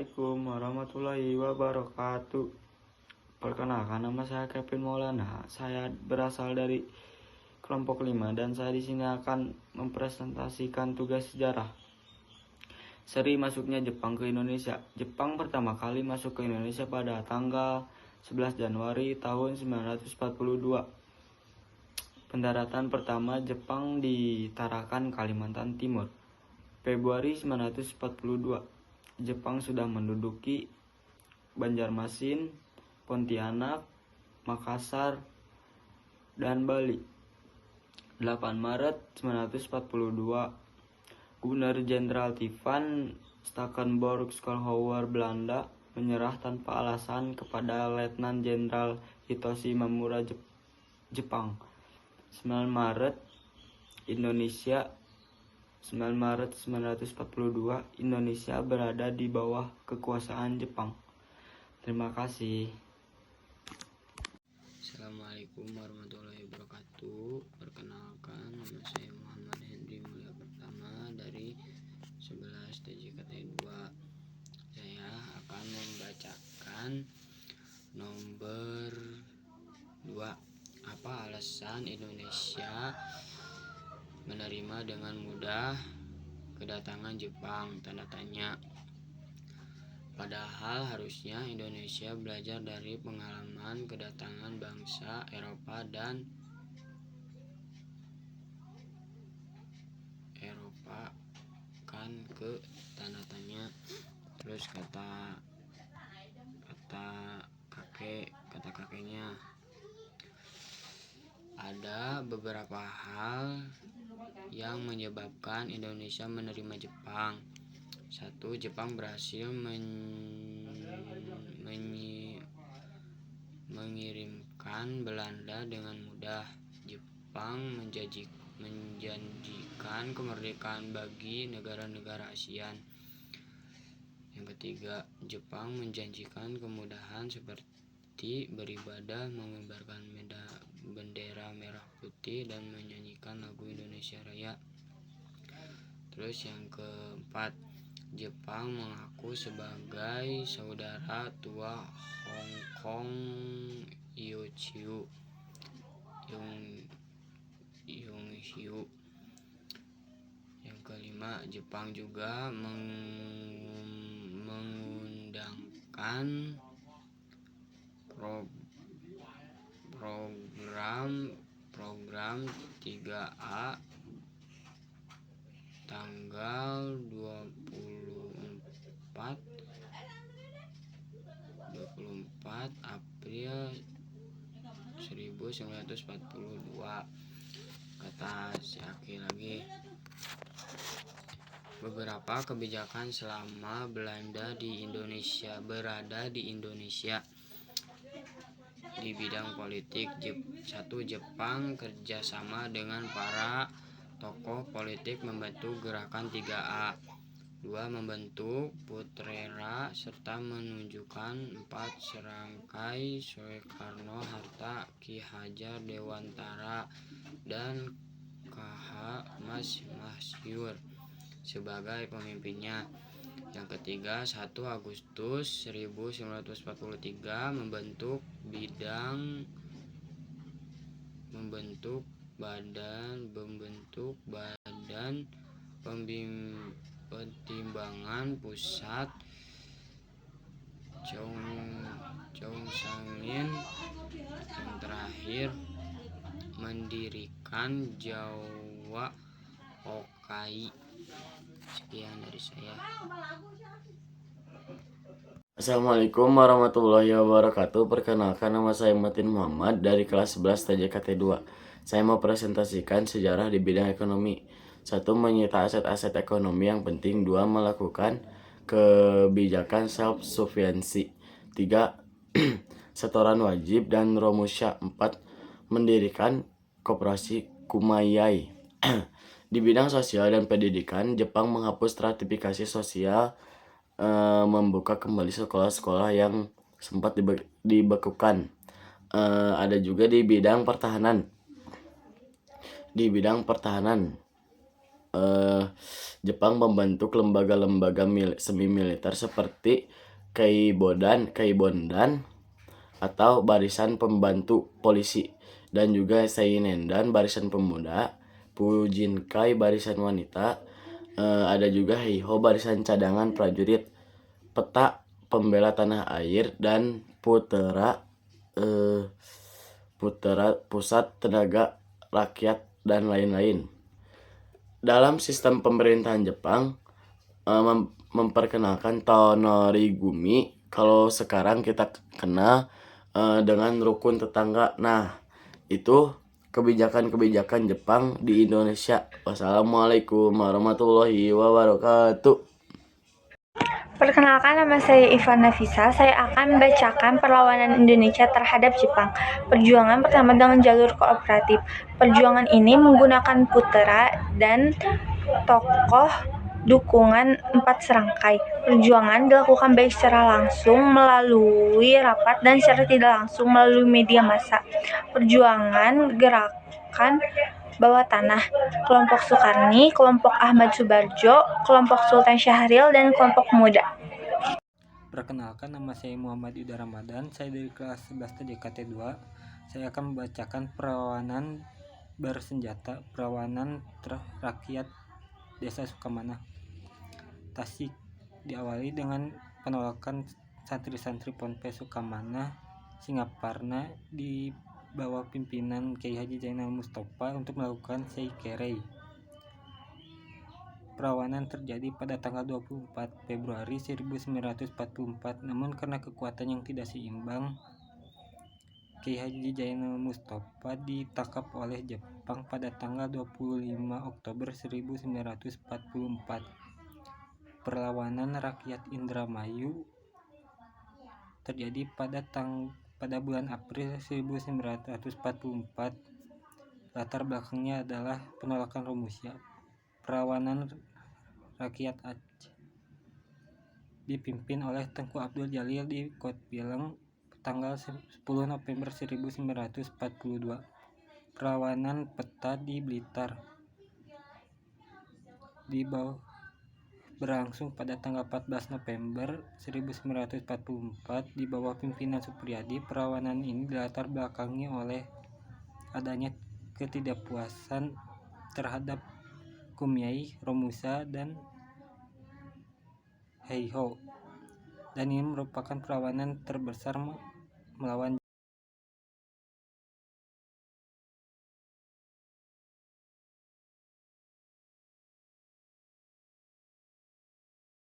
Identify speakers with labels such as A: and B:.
A: Assalamualaikum warahmatullahi wabarakatuh. Perkenalkan, nama saya Kevin Maulana. Saya berasal dari kelompok 5 dan saya di sini akan mempresentasikan tugas sejarah. Seri masuknya Jepang ke Indonesia. Jepang pertama kali masuk ke Indonesia pada tanggal 11 Januari tahun 1942. Pendaratan pertama Jepang di Tarakan, Kalimantan Timur. Februari 1942. Jepang sudah menduduki Banjarmasin, Pontianak, Makassar, dan Bali. 8 Maret 1942, Gubernur Jenderal Tivan Stackenborg-Schouwouwer Belanda menyerah tanpa alasan kepada Letnan Jenderal Hitoshi Mamura Jepang. 9 Maret 1942, Indonesia berada di bawah kekuasaan Jepang. Terima kasih.
B: Assalamualaikum warahmatullahi wabarakatuh. Perkenalkan, nama saya Muhammad Hendri Mulia Pertama dari 11 TJKT 2. Saya akan membacakan nomor 2. Apa alasan Indonesia menerima dengan mudah kedatangan Jepang? Tanda tanya. Padahal harusnya Indonesia belajar dari pengalaman kedatangan bangsa Eropa kan ke tanda tanya. Terus kata kakeknya, ada beberapa hal yang menyebabkan Indonesia menerima Jepang. 1. Jepang berhasil mengirimkan Belanda dengan mudah. Jepang menjanjikan kemerdekaan bagi negara-negara ASEAN. Yang ketiga, Jepang menjanjikan kemudahan seperti beribadah, mengibarkan bendera merah putih, dan menyanyikan lagu Indonesia Raya. Terus yang keempat, Jepang mengaku sebagai saudara tua Hong Kong Yonghiu. Yang kelima, Jepang juga mengundangkan program 3A tanggal 24 April 1942. Kata si Aki lagi, beberapa kebijakan selama Belanda berada di Indonesia di bidang politik. 1. Jepang kerjasama dengan para tokoh politik membentuk gerakan 3A. 2. Membentuk Putrera serta menunjukkan 4 serangkai Soekarno-Hatta, Ki Hajar Dewantara, dan K.H. Masyur sebagai pemimpinnya. Yang ketiga, 1 Agustus 1943 membentuk badan pertimbangan pusat Chongsangin. Yang terakhir, mendirikan Jawa Hokai. Sekian dari saya.
C: Assalamualaikum warahmatullahi wabarakatuh. Perkenalkan, nama saya Matin Muhammad dari kelas 11 TJKT 2. Saya mau presentasikan sejarah di bidang ekonomi. 1. Menyita aset-aset ekonomi yang penting. 2. Melakukan kebijakan self-sufficiency. 3. Setoran wajib dan Romusha. 4. Mendirikan koperasi Kumayae. Di bidang sosial dan pendidikan, Jepang menghapus stratifikasi sosial, membuka kembali sekolah-sekolah yang sempat dibekukan. Ada juga di bidang pertahanan. Jepang membentuk lembaga-lembaga semi militer seperti Keibondan atau barisan pembantu polisi, dan juga Seinendan barisan pemuda, Fujinkai barisan wanita, ada juga Heiho barisan cadangan prajurit, Peta pembela tanah air, dan Putera pusat tenaga rakyat, dan lain-lain. Dalam sistem pemerintahan Jepang memperkenalkan Tonorigumi, kalau sekarang kita kenal dengan rukun tetangga. Nah, itu kebijakan-kebijakan Jepang di Indonesia. Wassalamualaikum warahmatullahi wabarakatuh.
D: Perkenalkan, nama saya Ivan Nafisa. Saya akan membacakan perlawanan Indonesia terhadap Jepang. Perjuangan pertama dengan jalur kooperatif. Perjuangan ini menggunakan putera dan tokoh dukungan 4 serangkai. Perjuangan dilakukan baik secara langsung melalui rapat dan secara tidak langsung melalui media massa. Perjuangan gerakan bawah tanah, kelompok Sukarni, kelompok Ahmad Subarjo, kelompok Sultan Syahrir, dan kelompok pemuda.
E: Perkenalkan, nama saya Muhammad Yuda Ramadan. Saya dari kelas 11 TJKT 2. Saya akan membacakan perlawanan bersenjata, perlawanan rakyat Desa Sukamana, Tasik. Diawali dengan penolakan santri-santri Ponpes Sukamana Singaparna di bawah pimpinan Kiai Haji Zainal Mustafa untuk melakukan Seikerei. Perlawanan terjadi pada tanggal 24 Februari 1944, namun karena kekuatan yang tidak seimbang, Kiai Haji Zainal Mustafa ditangkap oleh Jepang pada tanggal 25 Oktober 1944. Perlawanan rakyat Indramayu terjadi pada bulan April 1944. Latar belakangnya adalah penolakan Romusha. Perlawanan rakyat Aceh dipimpin oleh Tengku Abdul Jalil di Kotbileng tanggal 10 November 1942. Perlawanan Peta di Blitar berlangsung pada tanggal 14 November 1944 di bawah pimpinan Supriyadi. Perlawanan ini dilatar belakangi oleh adanya ketidakpuasan terhadap Kumiai, Romusha, dan Heiho, dan ini merupakan perlawanan terbesar melawan